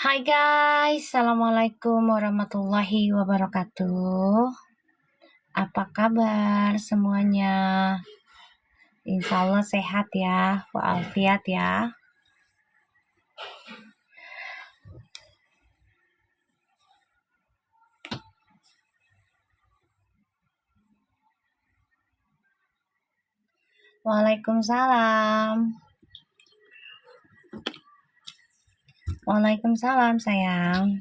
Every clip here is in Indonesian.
Hai guys, Assalamualaikum warahmatullahi wabarakatuh. Apa kabar semuanya? Insya Allah sehat ya, walafiat ya. Waalaikumsalam. Waalaikumsalam sayang.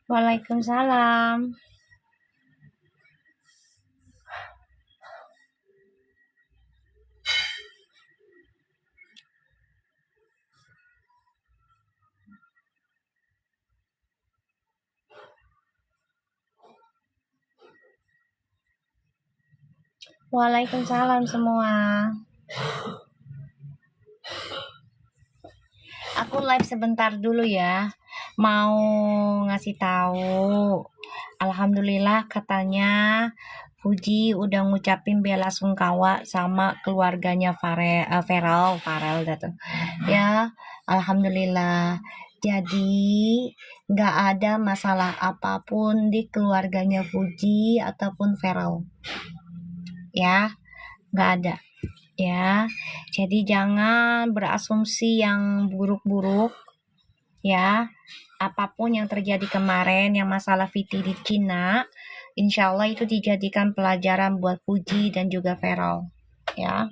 Waalaikumsalam. Waalaikumsalam semua. Aku live sebentar dulu ya. Mau ngasih tahu. Alhamdulillah katanya Fuji udah ngucapin bela sungkawa sama keluarganya Farel gitu. Ya, alhamdulillah. Jadi nggak ada masalah apapun di keluarganya Fuji ataupun Farel. Ya, nggak ada. Ya, jadi jangan berasumsi yang buruk-buruk. Ya, apapun yang terjadi kemarin, yang masalah Viti di Cina, insya Allah itu dijadikan pelajaran buat Fuji dan juga Feral. Ya.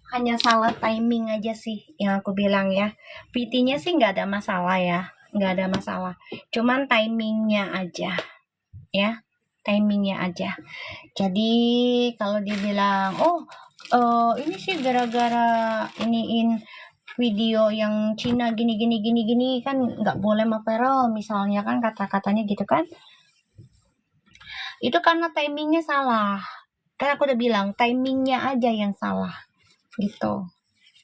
Hanya salah timing aja sih yang aku bilang ya. Vitinya sih nggak ada masalah ya, nggak ada masalah. Cuman timingnya aja, ya. Timingnya aja. Jadi kalau dibilang, ini sih gara-gara iniin video yang Cina gini kan nggak boleh viral misalnya kan kata-katanya gitu kan. Itu karena timingnya salah. Kan aku udah bilang timingnya aja yang salah gitu.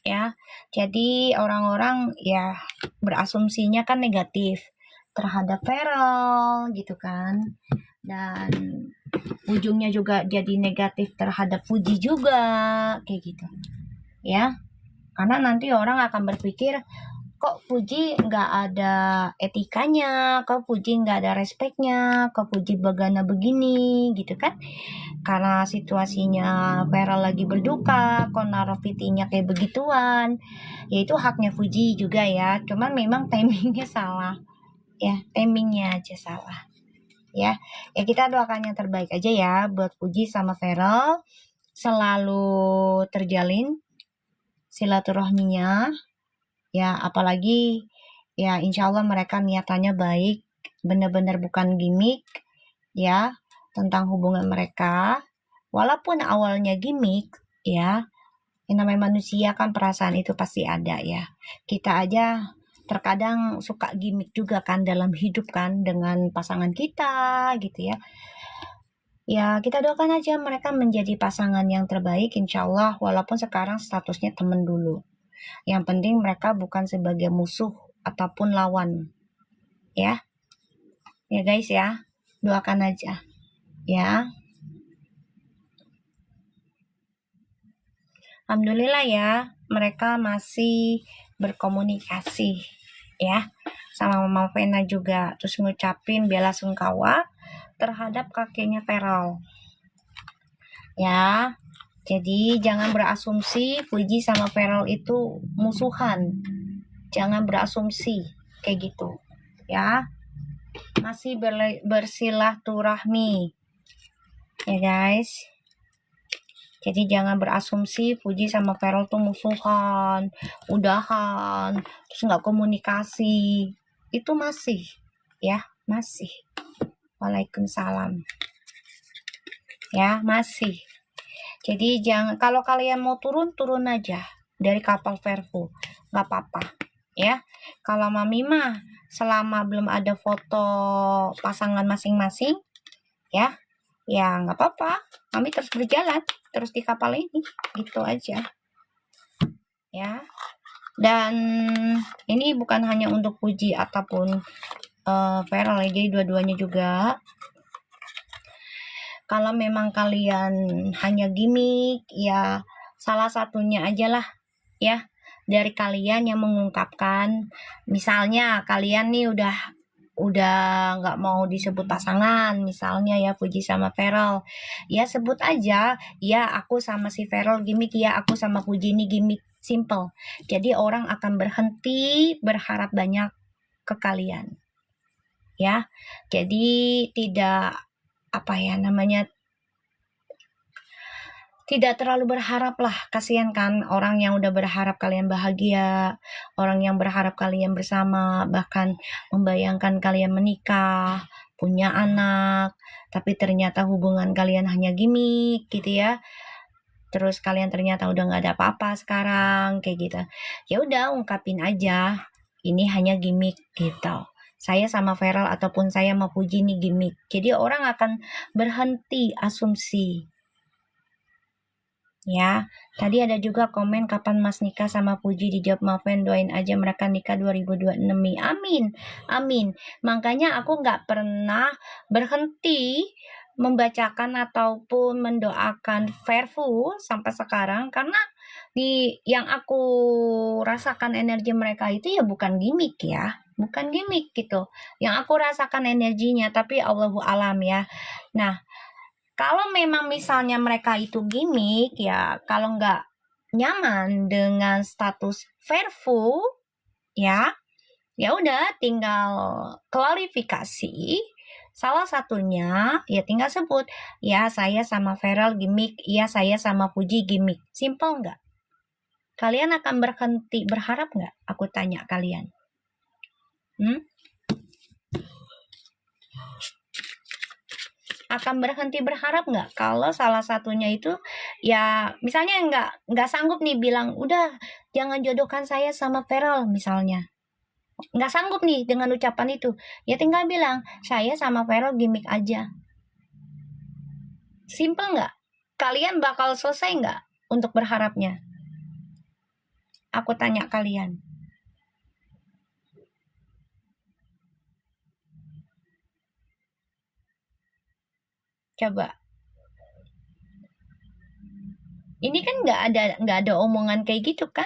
Ya. Jadi orang-orang ya berasumsinya kan negatif terhadap viral gitu kan. Dan ujungnya juga jadi negatif terhadap Fuji juga kayak gitu ya, karena nanti orang akan berpikir kok Fuji nggak ada etikanya, kok Fuji nggak ada respeknya, kok Fuji begana begini gitu kan, karena situasinya Vera lagi berduka kok naruh VT-nya kayak begituan. Ya itu haknya Fuji juga ya, cuman memang timingnya salah ya, timingnya aja salah. Ya kita doakan yang terbaik aja ya buat Fuji sama Feral, selalu terjalin silaturahminya ya, apalagi ya insya Allah mereka niatannya baik, benar-benar bukan gimmick ya tentang hubungan mereka, walaupun awalnya gimmick ya, yang namanya manusia kan perasaan itu pasti ada ya, kita aja terkadang suka gimmick juga kan dalam hidup kan dengan pasangan kita gitu ya. Ya kita doakan aja mereka menjadi pasangan yang terbaik insya Allah, walaupun sekarang statusnya temen dulu. Yang penting mereka bukan sebagai musuh ataupun lawan. Ya. Ya guys ya. Doakan aja. Ya. Alhamdulillah ya, mereka masih berkomunikasi ya sama Mama Vena juga, terus ngucapin bela sungkawa terhadap kakeknya Feral. Ya. Jadi jangan berasumsi Fuji sama Feral itu musuhan. Jangan berasumsi kayak gitu. Ya. Masih bersilaturahmi. Ya guys. Jadi jangan berasumsi Fuji sama Feral tuh musuhan, udahan, terus nggak komunikasi. Itu masih, ya, masih. Waalaikumsalam. Ya, masih. Jadi jangan, kalau kalian mau turun aja dari kapal Vervo, nggak apa-apa. Ya, kalau Mami mah selama belum ada foto pasangan masing-masing, ya nggak apa-apa. Mami terus berjalan terus di kapal ini, gitu aja. Ya, dan ini bukan hanya untuk Fuji ataupun Feral ya, jadi dua-duanya juga. Kalau memang kalian hanya gimmick, ya salah satunya aja lah ya dari kalian yang mengungkapkan. Misalnya kalian nih udah nggak mau disebut pasangan, misalnya ya Fuji sama Feral, ya sebut aja ya aku sama si Feral gimmick, ya aku sama Fuji ini gimmick, simple. Jadi orang akan berhenti berharap banyak ke kalian ya. Jadi tidak apa ya namanya, tidak terlalu berharap lah, kasihan kan orang yang udah berharap kalian bahagia, orang yang berharap kalian bersama, bahkan membayangkan kalian menikah, punya anak, tapi ternyata hubungan kalian hanya gimmick gitu ya. Terus kalian ternyata udah nggak ada apa-apa sekarang kayak gitu. Ya udah ungkapin aja, ini hanya gimmick gitu. Saya sama Feral ataupun saya sama Puji ini gimmick. Jadi orang akan berhenti asumsi. Ya, tadi ada juga komen kapan Mas nikah sama Puji, dijawab Maven, doain aja mereka nikah 2026. Amin, amin. Makanya aku nggak pernah berhenti membacakan ataupun mendoakan Fairfu sampai sekarang, karena yang aku rasakan energi mereka itu ya bukan gimmick ya, bukan gimmick gitu. Yang aku rasakan energinya, tapi Allahu alam ya. Nah, kalau memang misalnya mereka itu gimmick ya, kalau nggak nyaman dengan status Fairfu ya, ya udah tinggal klarifikasi. Salah satunya ya tinggal sebut, ya saya sama Feral gimmick, ya saya sama Puji gimmick. Simple nggak? Kalian akan berhenti berharap nggak? Aku tanya kalian. Akan berhenti berharap nggak kalau salah satunya itu ya misalnya nggak sanggup nih bilang udah jangan jodohkan saya sama Feral misalnya, nggak sanggup nih dengan ucapan itu, ya tinggal bilang saya sama Feral gimmick aja. Simple nggak? Kalian bakal selesai nggak untuk berharapnya? Aku tanya kalian. Coba. Ini kan nggak ada omongan kayak gitu kan?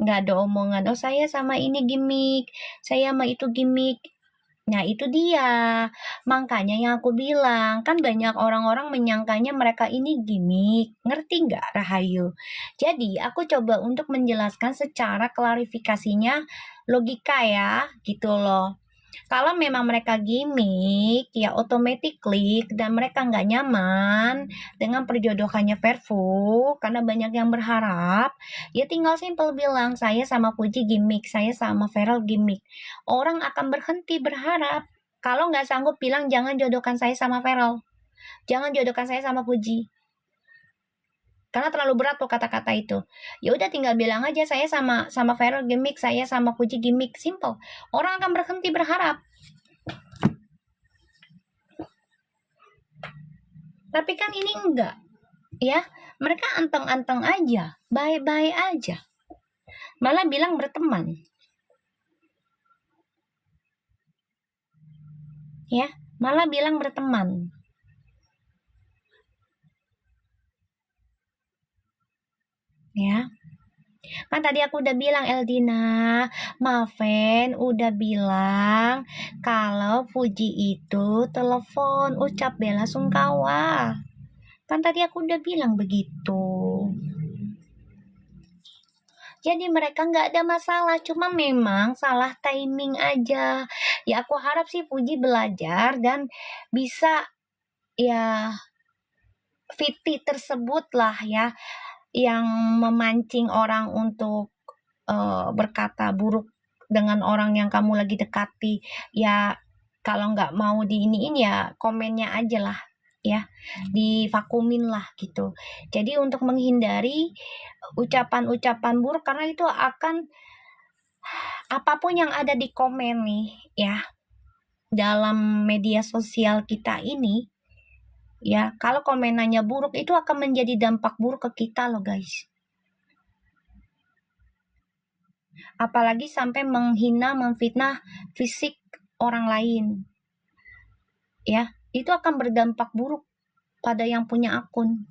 Nggak ada omongan, oh saya sama ini gimmick, saya sama itu gimmick. Nah itu dia, makanya yang aku bilang, kan banyak orang-orang menyangkanya mereka ini gimmick, ngerti nggak Rahayu? Jadi aku coba untuk menjelaskan secara klarifikasinya logika ya, gitu loh. Kalau memang mereka gimmick, ya automatically dan mereka nggak nyaman dengan perjodohannya Verfu, karena banyak yang berharap, ya tinggal simple bilang, saya sama Puji gimmick, saya sama Feral gimmick. Orang akan berhenti berharap. Kalau nggak sanggup bilang, jangan jodohkan saya sama Feral, jangan jodohkan saya sama Puji. Karena terlalu berat tuh kata-kata itu. Ya udah tinggal bilang aja saya sama Feral gimmick, saya sama Puji gimmick, simple. Orang akan berhenti berharap. Tapi kan ini enggak. Ya, mereka anteng-anteng aja, bye-bye aja. Malah bilang berteman. Ya, malah bilang berteman. Ya. Kan tadi aku udah bilang Eldina, Maven udah bilang kalau Fuji itu telepon ucap bela sungkawa. Kan tadi aku udah bilang begitu. Jadi mereka nggak ada masalah, cuma memang salah timing aja. Ya aku harap sih Fuji belajar dan bisa ya fiti tersebut lah ya, yang memancing orang untuk berkata buruk dengan orang yang kamu lagi dekati. Ya kalau nggak mau diiniin ya komennya aja lah ya, divakumin lah gitu. Jadi untuk menghindari ucapan-ucapan buruk, karena itu akan apapun yang ada di komen nih ya dalam media sosial kita ini ya, kalau komenannya buruk itu akan menjadi dampak buruk ke kita loh guys. Apalagi sampai menghina, memfitnah fisik orang lain. Ya, itu akan berdampak buruk pada yang punya akun.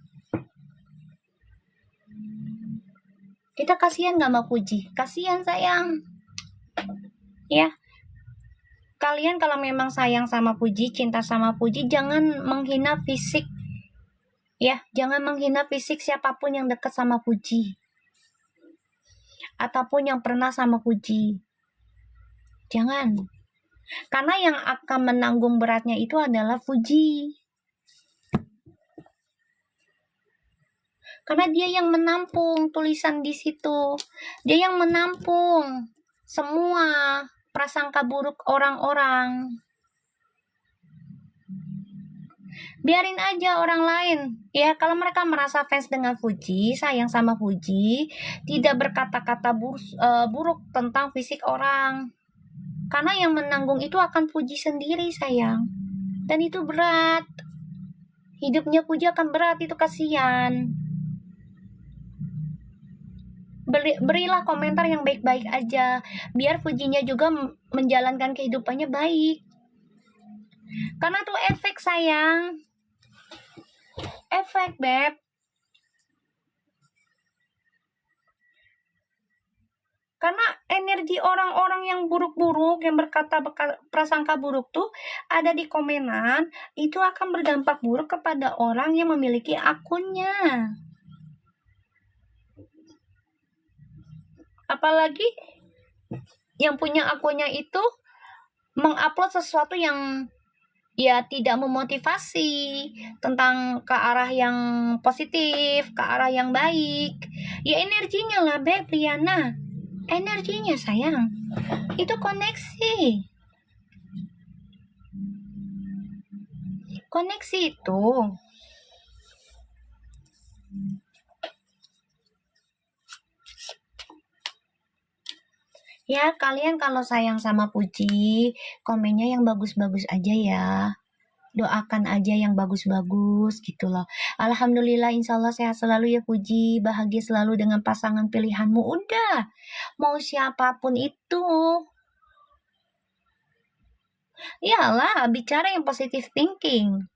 Kita kasihan gak mau puji? Kasihan sayang. Ya, kalian kalau memang sayang sama Puji, cinta sama Puji, jangan menghina fisik. Ya, jangan menghina fisik siapapun yang dekat sama Puji. Ataupun yang pernah sama Puji. Jangan. Karena yang akan menanggung beratnya itu adalah Puji. Karena dia yang menampung tulisan di situ. Dia yang menampung semua prasangka buruk orang-orang. Biarin aja orang lain. Ya, kalau mereka merasa fans dengan Fuji, sayang sama Fuji, tidak berkata-kata buruk tentang fisik orang. Karena yang menanggung itu akan Fuji sendiri, sayang. Dan itu berat. Hidupnya Fuji akan berat, itu kasihan. Berilah komentar yang baik-baik aja, biar Fujinya juga menjalankan kehidupannya baik. Karena tuh efek, sayang. Efek, Beb. Karena energi orang-orang yang buruk-buruk, yang berkata prasangka buruk tuh ada di komenan, itu akan berdampak buruk kepada orang yang memiliki akunnya. Apalagi yang punya akunnya itu mengupload sesuatu yang ya tidak memotivasi tentang ke arah yang positif, ke arah yang baik. Ya energinya lah, Beb, Liana. Energinya, sayang. Itu koneksi. Koneksi itu. Ya, kalian kalau sayang sama Puji, komennya yang bagus-bagus aja ya. Doakan aja yang bagus-bagus gitu loh. Alhamdulillah, insya Allah sehat selalu ya Puji. Bahagia selalu dengan pasangan pilihanmu. Udah, mau siapapun itu. Iyalah, bicara yang positive thinking.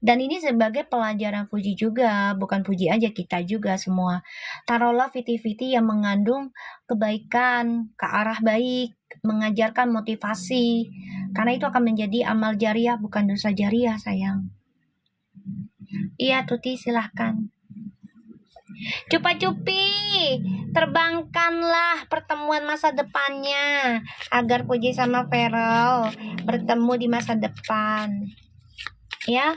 Dan ini sebagai pelajaran Puji juga, bukan Puji aja, kita juga semua. Taruhlah viti-viti yang mengandung kebaikan, ke arah baik, mengajarkan motivasi. Karena itu akan menjadi amal jariah, bukan dosa jariah, sayang. Iya, Tuti, silahkan. Cupa-cupi, terbangkanlah pertemuan masa depannya, agar Puji sama Feral bertemu di masa depan. Ya.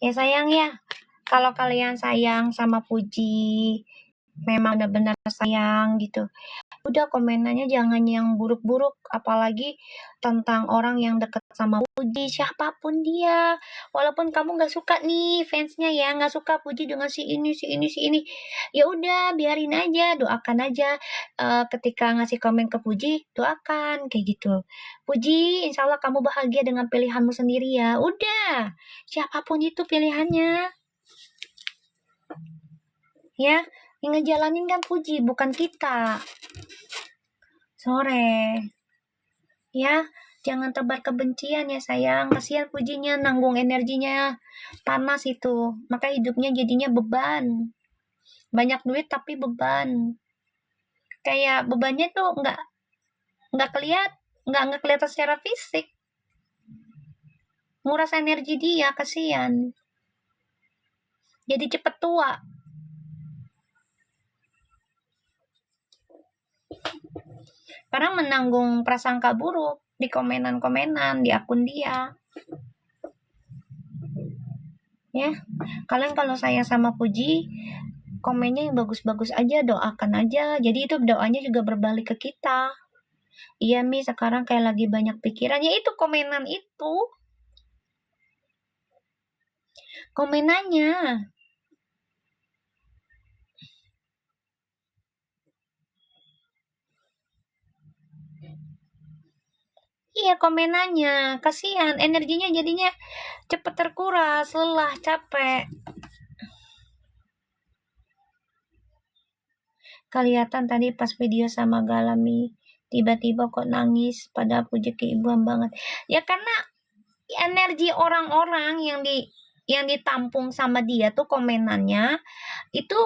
Ya sayang ya, kalau kalian sayang sama Puji, memang benar-benar sayang gitu, udah komenannya jangan yang buruk-buruk, apalagi tentang orang yang deket sama Puji, siapapun dia. Walaupun kamu gak suka nih fansnya ya, gak suka Puji dengan si ini, ya udah biarin aja, doakan aja. Ketika ngasih komen ke Puji, doakan kayak gitu. Puji, insya Allah kamu bahagia dengan pilihanmu sendiri ya. Udah, siapapun itu pilihannya. Ya, yang ngejalanin kan Puji, bukan kita. Sore. Ya, jangan tebar kebencian ya sayang. Kasihan Pujinya nanggung energinya panas itu. Maka hidupnya jadinya beban. Banyak duit tapi beban. Kayak bebannya tuh nggak kelihatan secara fisik. Nguras energi dia, kasihan. Jadi cepet tua. Karena menanggung prasangka buruk di komenan-komenan di akun dia. Ya, kalian kalau sayang sama Puji, komennya yang bagus-bagus aja, doakan aja. Jadi itu doanya juga berbalik ke kita. Iya Mi, sekarang kayak lagi banyak pikiran. Ya itu komenan itu. Komenannya. Iya komenannya, kasihan energinya jadinya cepet terkuras, lelah, capek. Kelihatan tadi pas video sama Galami, tiba-tiba kok nangis, padahal Puji keibuan banget. Ya karena energi orang-orang yang ditampung sama dia tuh komenannya itu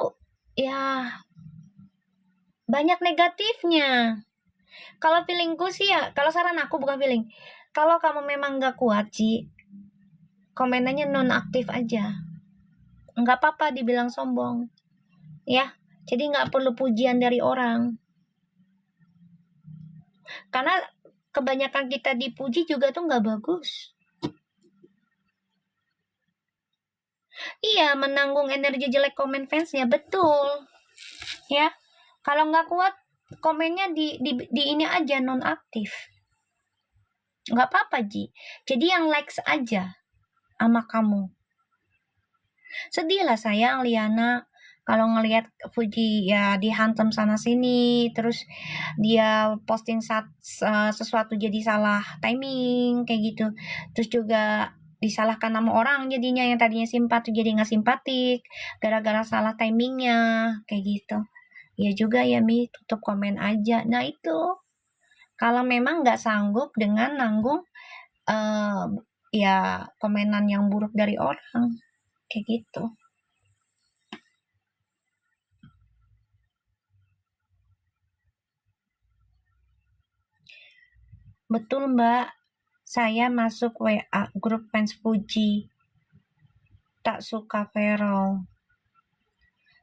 ya banyak negatifnya. Kalau feelingku sih ya, kalau saran aku bukan feeling. Kalau kamu memang gak kuat, Ci, komenannya nonaktif aja. Nggak apa-apa dibilang sombong. Ya, jadi nggak perlu pujian dari orang. Karena kebanyakan kita dipuji juga tuh nggak bagus. Iya, menanggung energi jelek komen fansnya, betul. Ya, kalau nggak kuat, komennya di ini aja, nonaktif. Nggak apa-apa, Ji. Jadi yang likes aja sama kamu. Sedih lah sayang, Liana. Kalau ngelihat Fuji ya dihantam sana sini, terus dia posting sesuatu jadi salah timing kayak gitu, terus juga disalahkan sama orang jadinya yang tadinya simpatik jadi nggak simpatik gara-gara salah timingnya kayak gitu. Ya juga ya Mi, tutup komen aja. Nah itu kalau memang nggak sanggup dengan nanggung ya komenan yang buruk dari orang kayak gitu. Betul Mbak, saya masuk WA grup fans Fuji. Tak suka Vero.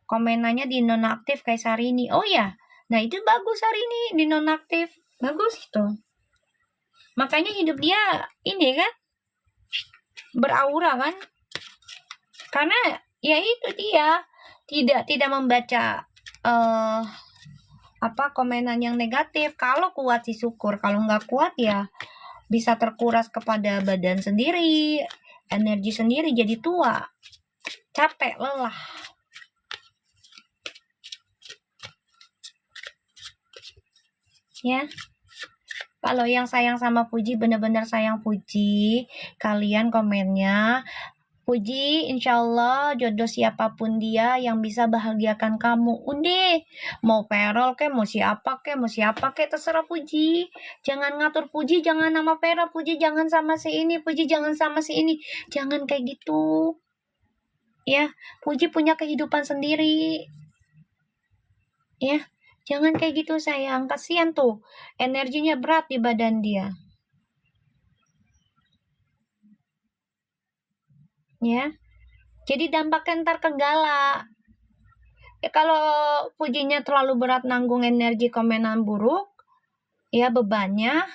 Komenannya di nonaktif kayak Sarini. Oh ya, nah itu bagus Sarini di nonaktif. Bagus itu. Makanya hidup dia ini kan beraura kan. Karena ya itu dia tidak membaca komenan yang negatif. Kalau kuat sih syukur, kalau nggak kuat ya bisa terkuras kepada badan sendiri, energi sendiri jadi tua, capek, lelah. Ya, kalau yang sayang sama Fuji, benar-benar sayang Fuji, kalian komennya Fuji, insya Allah jodoh siapapun dia yang bisa bahagiakan kamu. Udah, mau Perol ke, mau siapa ke, terserah Fuji. Jangan ngatur Fuji, jangan nama Perol, Fuji jangan sama si ini, Fuji jangan sama si ini. Jangan kayak gitu. Ya, Fuji punya kehidupan sendiri. Ya, jangan kayak gitu sayang. Kasihan tuh, energinya berat di badan dia. Ya, jadi dampaknya ntar ke Gala. Ya, kalau Fujinya terlalu berat nanggung energi komenan buruk, ya bebannya,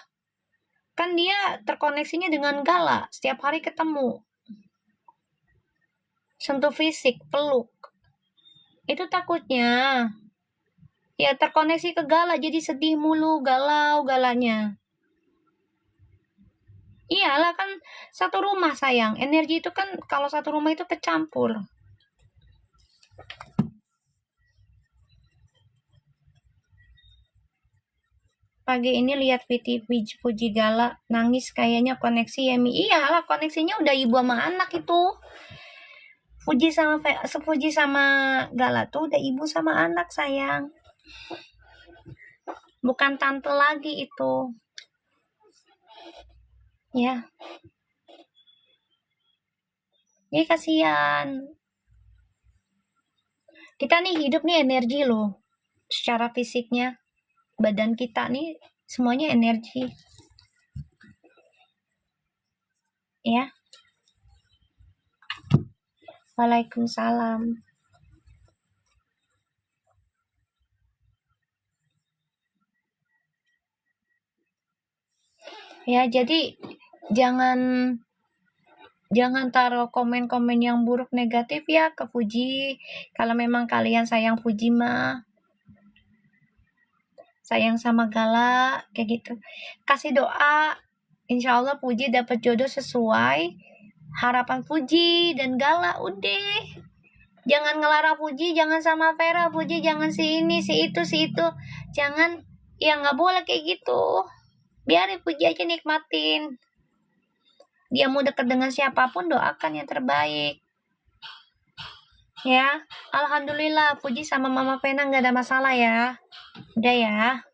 kan dia terkoneksinya dengan Gala, setiap hari ketemu. Sentuh fisik, peluk. Itu takutnya. Ya terkoneksi ke Gala, jadi sedih mulu, galau galanya. Iyalah kan satu rumah sayang, energi itu kan kalau satu rumah itu kecampur. Pagi ini lihat Fuji Gala nangis kayaknya koneksi ya Mi. Iyalah koneksinya udah ibu sama anak itu. Fuji sama Gala tuh udah ibu sama anak sayang. Bukan tante lagi itu. Ya. Ya kasihan. Kita nih hidup nih energi loh. Secara fisiknya. Badan kita nih semuanya energi. Ya. Waalaikumsalam. Ya, jadi jangan taruh komen-komen yang buruk negatif ya ke Fuji. Kalau memang kalian sayang Fuji mah, sayang sama Gala, kayak gitu. Kasih doa, insya Allah Fuji dapat jodoh sesuai harapan Fuji dan Gala. Udah, jangan ngelarang Fuji, jangan sama Vera, Fuji jangan si ini, si itu, jangan, ya nggak boleh kayak gitu. Biarin Fuji aja nikmatin. Dia mau dekat dengan siapapun, doakan yang terbaik. Ya, alhamdulillah Fuji sama Mama Vena nggak ada masalah ya. Udah ya.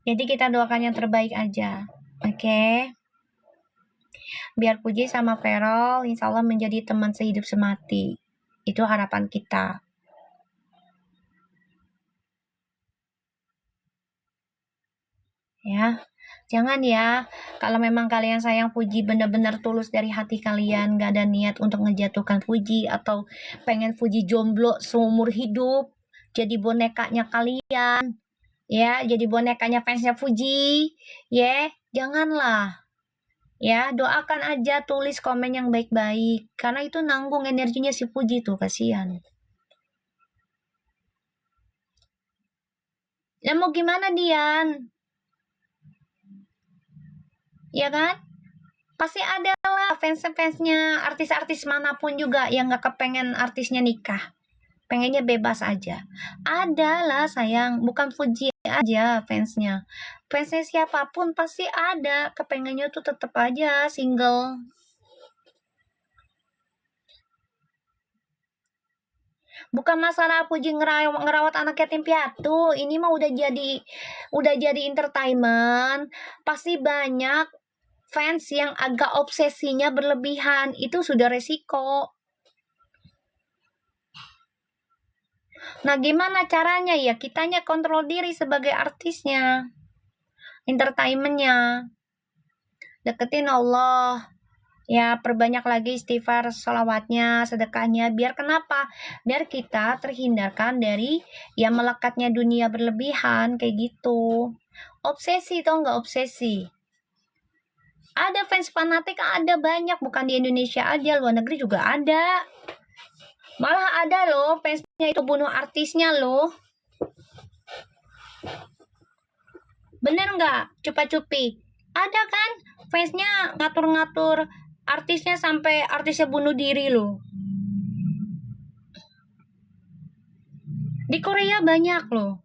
Jadi kita doakan yang terbaik aja. Oke. Biar Puji sama Ferol insya Allah menjadi teman sehidup semati. Itu harapan kita. Ya, jangan ya. Kalau memang kalian sayang Puji benar-benar tulus dari hati kalian, gak ada niat untuk ngejatuhkan Puji atau pengen Puji jomblo seumur hidup, jadi bonekanya kalian, ya, jadi bonekanya fansnya Puji, ya, janganlah. Ya, doakan aja, tulis komen yang baik-baik, karena itu nanggung energinya si Puji tuh, kasihan. Ya mau gimana Dian? Ya kan? Pasti ada lah fans-fansnya artis-artis manapun juga yang gak kepengen artisnya nikah. Pengennya bebas aja. Ada lah sayang, bukan Fuji aja fansnya. Fansnya siapapun pasti ada. Kepengennya tuh tetep aja single. Bukan masalah Puji ngerawat anak yatim piatu. Ini mah udah jadi entertainment. Pasti banyak fans yang agak obsesinya berlebihan. Itu sudah resiko. Nah, gimana caranya ya? Kitanya kontrol diri sebagai artisnya, entertainmentnya. Deketin Allah. Ya, perbanyak lagi istighfar, sholawatnya, sedekahnya. Biar kenapa? Biar kita terhindarkan dari yang melekatnya dunia berlebihan, kayak gitu. Obsesi, tau nggak obsesi? Ada fans fanatik, ada banyak. Bukan di Indonesia aja, luar negeri juga ada. Malah ada loh, fansnya itu bunuh artisnya loh. Bener nggak? Cupa-cupi. Ada kan fansnya ngatur-ngatur artisnya sampai artisnya bunuh diri loh. Di Korea banyak loh.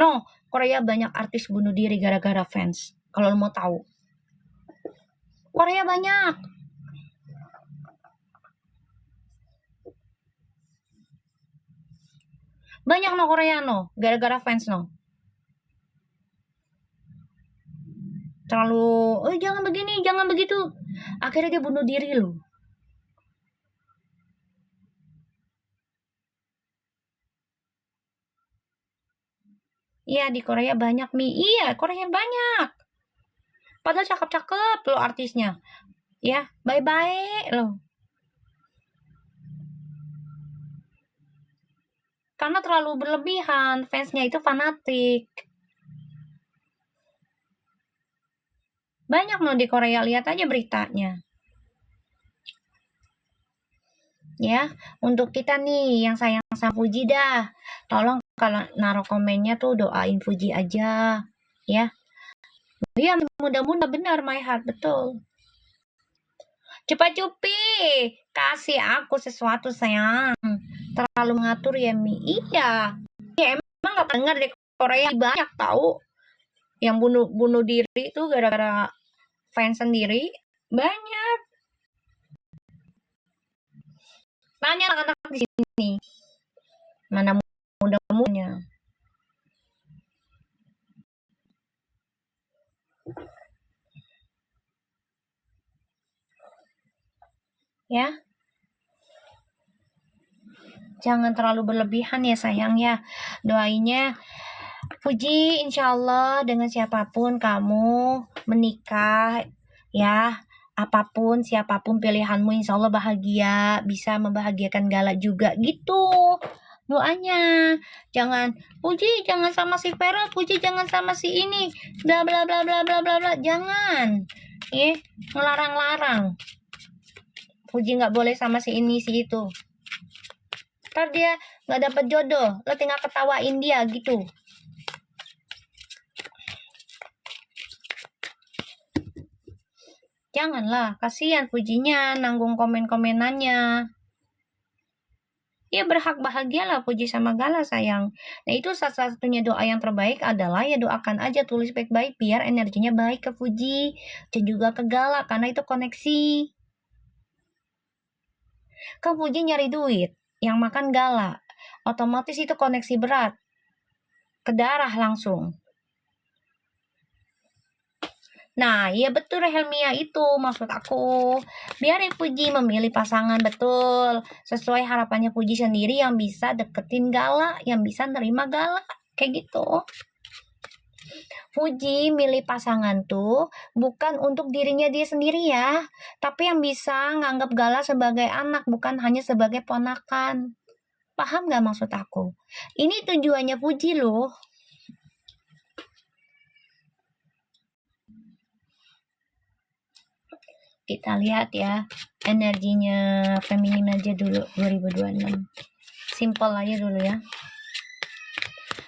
No, Korea banyak artis bunuh diri gara-gara fans. Kalau lo mau tahu. Korea banyak. Banyak no Korea no, gara-gara fans no. Terlalu, jangan begini, jangan begitu. Akhirnya dia bunuh diri loh. Iya, di Korea banyak Mi. Iya, Korea banyak. Padahal cakep-cakep loh artisnya. Ya, bye-bye loh. Karena terlalu berlebihan, fansnya itu fanatik. Banyak loh di Korea, lihat aja beritanya. Ya, untuk kita nih yang sayang sama Fuji dah, tolong kalau naruh komennya tuh doain Fuji aja, ya. Dia mudah-mudahan benar my heart, betul. Cupa-cupi, kasih aku sesuatu sayang. Terlalu mengatur ya Mi. Iya. Ya emang gak dengar di Korea banyak tahu yang bunuh diri tuh gara-gara fans sendiri. Banyak. Tanya anak-anak di sini. Mana muda-mudanya. Ya. Jangan terlalu berlebihan ya sayang ya. Doainnya Puji insya Allah dengan siapapun kamu menikah ya. Apapun siapapun pilihanmu insya Allah bahagia, bisa membahagiakan Gala juga gitu doanya. Jangan Puji jangan sama si Vera, Puji jangan sama si ini, bla bla bla bla bla bla bla. Jangan ngelarang-larang Puji nggak boleh sama si ini si itu. Ntar dia nggak dapet jodoh, lo tinggal ketawain dia gitu. Janganlah, kasihan Pujinya nanggung komen-komenannya. Ya berhak bahagialah Puji sama Gala sayang. Nah itu satu-satunya doa yang terbaik adalah ya doakan aja, tulis baik-baik biar energinya baik ke Puji dan juga ke Gala karena itu koneksi. Kan Puji nyari duit, yang makan Gala. Otomatis itu koneksi berat ke darah langsung. Nah, iya betul Helmia, itu maksud aku. Biarin Puji memilih pasangan betul sesuai harapannya Puji sendiri, yang bisa deketin Gala, yang bisa nerima Gala, kayak gitu. Puji milih pasangan tuh bukan untuk dirinya dia sendiri ya, tapi yang bisa nganggap Gala sebagai anak, bukan hanya sebagai ponakan. Paham gak maksud aku? Ini tujuannya Puji loh. Kita lihat ya energinya feminim aja dulu 2026. Simple aja dulu ya.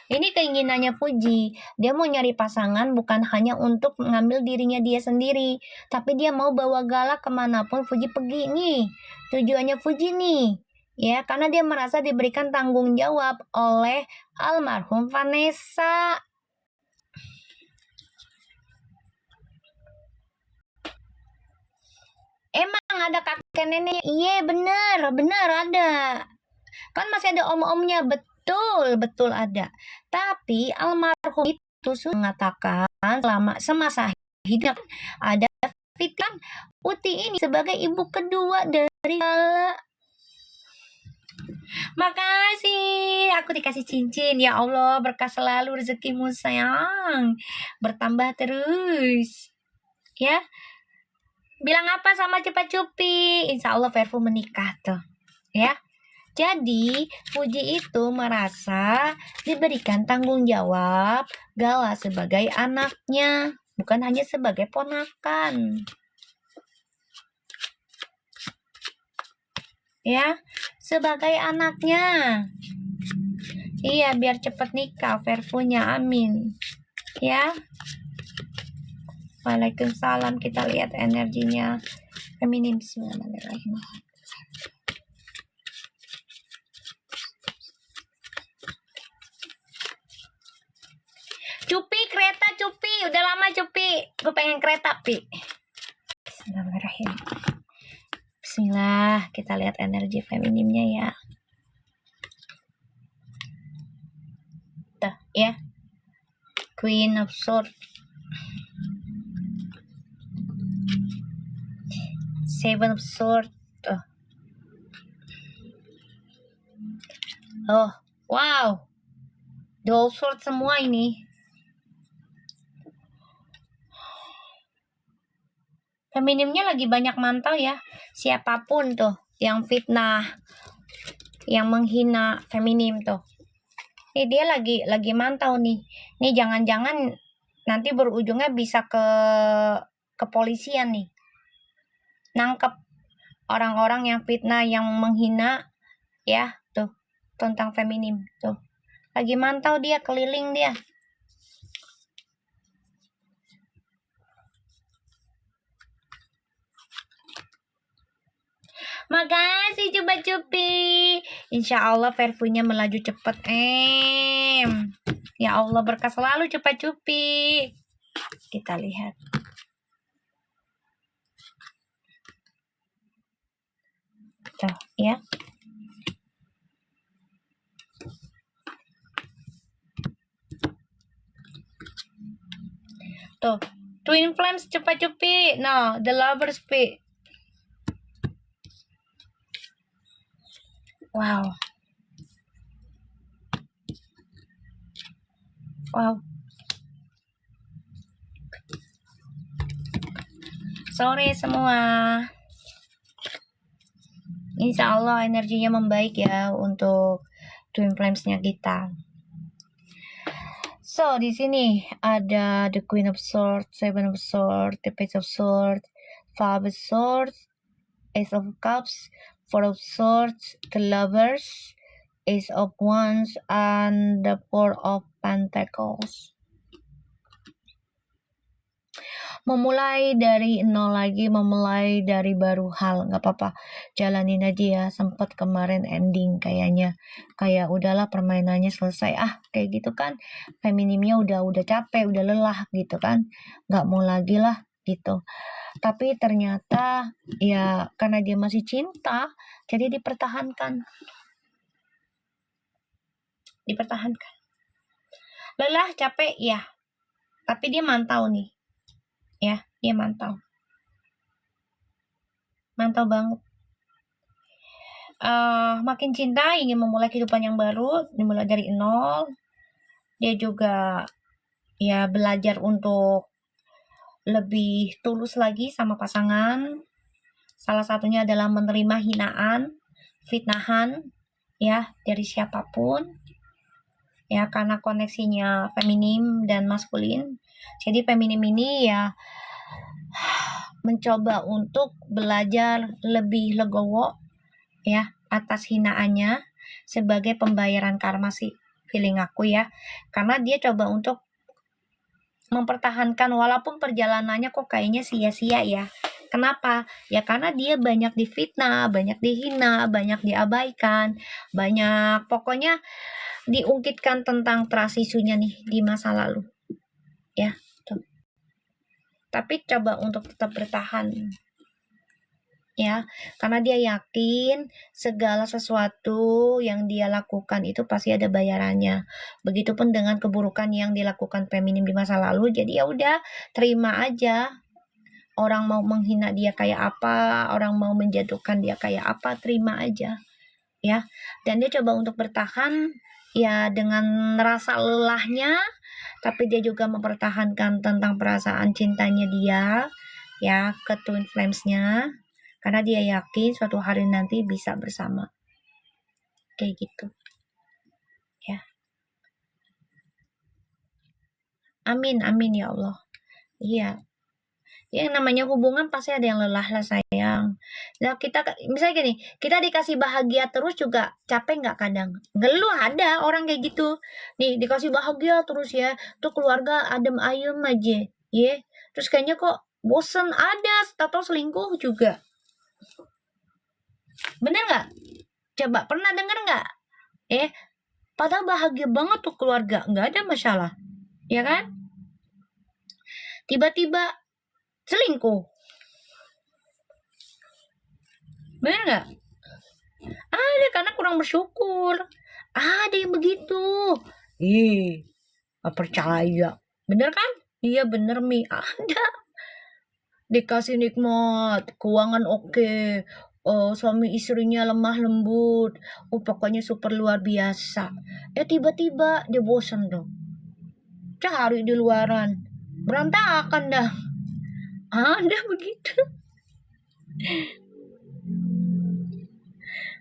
Ini keinginannya Puji. Dia mau nyari pasangan bukan hanya untuk mengambil dirinya dia sendiri, tapi dia mau bawa Gala kemanapun Puji pergi nih. Tujuannya Puji nih. Ya, karena dia merasa diberikan tanggung jawab oleh almarhum Vanessa. Emang ada kakek nenek? Iya bener ada. Kan masih ada om-omnya, betul ada. Tapi almarhum itu sudah mengatakan selama semasa hidup ada Fitran Uti ini sebagai ibu kedua dari Gala. Makasih, aku dikasih cincin. Ya Allah, berkah selalu rezekimu sayang. Bertambah terus. Ya, bilang apa sama Cepat Cupi? Insya Allah Verfu menikah tuh. Ya. Jadi, Puji itu merasa diberikan tanggung jawab Gala sebagai anaknya, bukan hanya sebagai ponakan. Ya, sebagai anaknya. Iya, biar cepat nikah Verfunya, amin. Ya. Waalaikumsalam, kita lihat energinya feminim. Bismillahirrahmanirrahim. Cupi, kereta Cupi, udah lama Cupi, gue pengen kereta Pi. Bismillahirrahmanirrahim. Bismillah, kita lihat energi feminimnya ya. Tuh, ya. Queen of Swords. Seven of Swords. Tuh. Oh, wow. Dual Sword semua ini. Feminimnya lagi banyak mantau ya. Siapapun tuh yang fitnah, yang menghina feminim tuh. Ini dia lagi mantau nih. Nih jangan-jangan nanti berujungnya bisa ke kepolisian nih. Nangkep orang-orang yang fitnah, yang menghina ya tuh tentang feminim tuh. Lagi mantau dia, keliling dia. Makasih Coba Cupi. Insya Allah Verfunya melaju cepat. Ya Allah, berkah selalu Coba Cupi. Kita lihat. Tuh ya. Tuh, Twin Flames Coba Cupi. No, the Lovers Pi. Wow. Sore semua. Insya Allah energinya membaik ya untuk Twin Flames-nya kita. So, di sini ada the Queen of Swords, Seven of Swords, the Page of Swords, Five of Swords, Ace of Cups, Four of Swords, the Lovers, Ace of Wands, and the Four of Pentacles. Memulai dari nol lagi, memulai dari baru hal, nggak apa-apa, jalanin aja ya. Sempat kemarin ending kayaknya kayak udahlah permainannya selesai, kayak gitu kan. Feminimnya udah capek, udah lelah gitu kan, nggak mau lagi lah gitu. Tapi ternyata ya karena dia masih cinta, jadi dipertahankan. Lelah, capek ya, tapi dia mantau nih. Ya, dia mantau banget. Makin cinta, ingin memulai kehidupan yang baru, dimulai dari nol. Dia juga ya belajar untuk lebih tulus lagi sama pasangan. Salah satunya adalah menerima hinaan, fitnahan, ya, dari siapapun. Ya, karena koneksinya feminim dan maskulin. Jadi feminim ini ya mencoba untuk belajar lebih legowo ya atas hinaannya sebagai pembayaran karma sih, feeling aku ya. Karena dia coba untuk mempertahankan walaupun perjalanannya kok kayaknya sia-sia ya. Kenapa? Ya karena dia banyak difitnah, banyak dihina, banyak diabaikan, banyak pokoknya diungkitkan tentang trust isunya nih di masa lalu. Ya, tuh. Tapi coba untuk tetap bertahan. Ya, karena dia yakin segala sesuatu yang dia lakukan itu pasti ada bayarannya. Begitupun dengan keburukan yang dilakukan feminim di masa lalu. Jadi ya udah, terima aja. Orang mau menghina dia kayak apa, orang mau menjatuhkan dia kayak apa, terima aja. Ya. Dan dia coba untuk bertahan ya dengan rasa lelahnya, tapi dia juga mempertahankan tentang perasaan cintanya dia ya ke Twin Flames-nya. Karena dia yakin suatu hari nanti bisa bersama. Kayak gitu. Ya. Amin, amin ya Allah. Iya. Yang namanya hubungan pasti ada yang lelah lah sayang. Nah kita, misalnya gini, kita dikasih bahagia terus juga capek nggak kadang? Ngeluh ada orang kayak gitu. Nih dikasih bahagia terus ya, tuh keluarga adem ayem aja. Ya. Terus kayaknya kok bosen ada, atau selingkuh juga. Bener nggak? Coba pernah denger nggak? Padahal bahagia banget tuh keluarga, nggak ada masalah, ya kan? Tiba-tiba selingkuh, bener nggak? Ada karena kurang bersyukur, ada yang begitu. Gak percaya, bener kan? Iya bener Mi, ada. Dikasih nikmat, keuangan oke, suami istrinya lemah lembut, pokoknya super luar biasa. Tiba-tiba dia bosan dong, cari di luaran, berantakan dah. Ada begitu.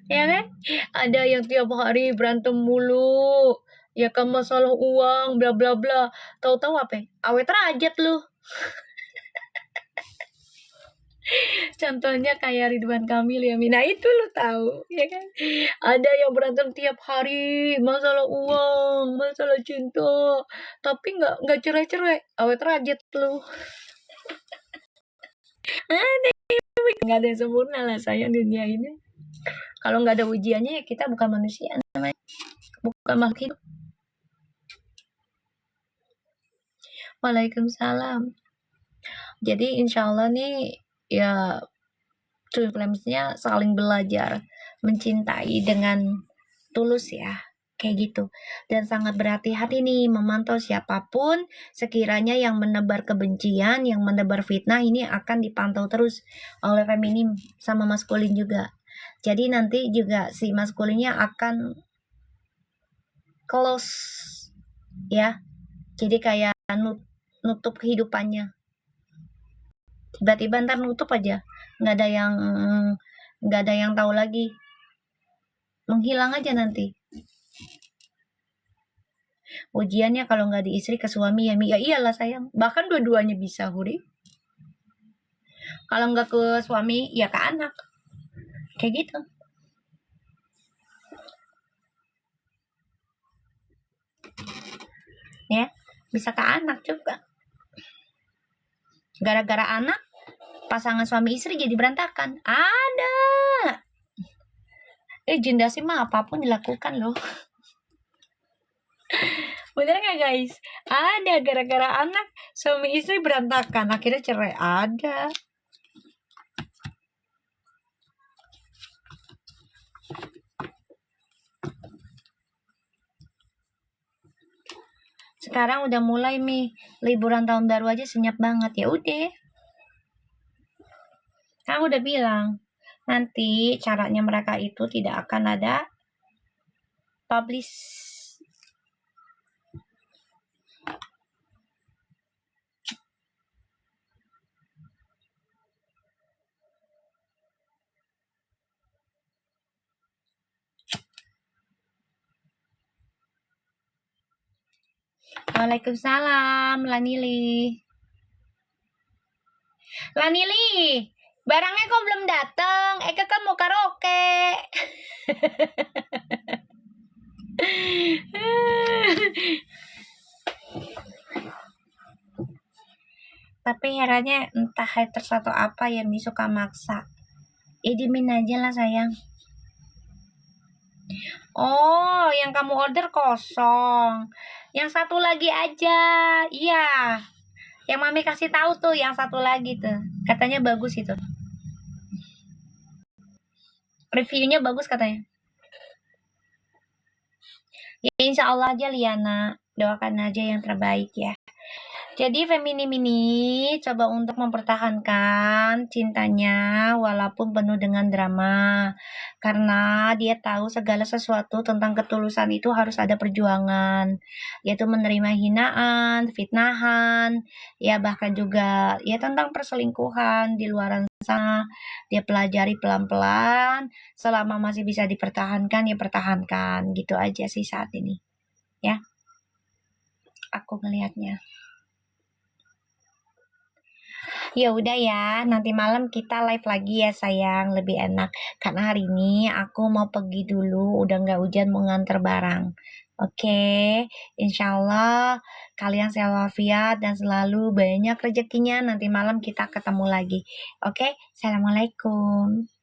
Ya kan? Ada yang tiap hari berantem mulu. Ya kan masalah uang, bla bla bla. Tahu-tahu apa? Awet rajat lu. Contohnya kayak Ridwan Kamil ya, Mina itu lu tahu, ya kan? Ada yang berantem tiap hari, masalah uang, masalah cinta, tapi nggak cerai-cerai, awet rajat lu. Ada, nggak ada yang sempurna lah sayang dunia ini. Kalau nggak ada ujiannya ya kita bukan manusia namanya, bukan makhluk hidup. Waalaikumsalam. Jadi insya Allah nih ya Twin Flames-nya saling belajar mencintai dengan tulus ya, kayak gitu. Dan sangat berhati-hati nih memantau siapapun sekiranya yang menebar kebencian, yang menebar fitnah ini akan dipantau terus oleh feminim sama maskulin juga. Jadi nanti juga si maskulinnya akan close ya. Jadi kayak nutup kehidupannya. Tiba-tiba ntar nutup aja, nggak ada yang tahu lagi, menghilang aja nanti. Ujiannya kalau nggak di istri ke suami ya iyalah sayang, bahkan dua-duanya bisa Huri. Kalau nggak ke suami ya ke anak, kayak gitu. Ya bisa ke anak juga. Gara-gara anak pasangan suami istri jadi berantakan, ada. Janda sih mah apapun dilakukan loh. Bener gak guys? Ada gara-gara anak suami istri berantakan, akhirnya cerai, ada. Sekarang udah mulai nih liburan tahun baru aja senyap banget. Ya udah, kan udah bilang nanti caranya mereka itu tidak akan ada publish. Waalaikumsalam, Lanili. Lanili, barangnya kok belum dateng? Eka kan mau karaoke. Tapi herannya entah haters atau apa ya Mi suka maksa. Dimin aja lah sayang. Oh, yang kamu order kosong. Yang satu lagi aja. Iya. Yang Mami kasih tahu tuh yang satu lagi tuh. Katanya bagus itu. Reviewnya bagus katanya. Ya insya Allah aja Liana. Doakan aja yang terbaik ya. Jadi feminim ini coba untuk mempertahankan cintanya walaupun penuh dengan drama. Karena dia tahu segala sesuatu tentang ketulusan itu harus ada perjuangan. Yaitu menerima hinaan, fitnahan, ya bahkan juga ya tentang perselingkuhan di luar sana. Dia pelajari pelan-pelan, selama masih bisa dipertahankan ya pertahankan. Gitu aja sih saat ini. Ya, aku ngelihatnya. Ya udah ya, nanti malam kita live lagi ya sayang, lebih enak. Karena hari ini aku mau pergi dulu, udah nggak hujan mau nganter barang. Oke, insya Allah kalian sehat walafiat dan selalu banyak rezekinya. Nanti malam kita ketemu lagi. Oke, Assalamualaikum.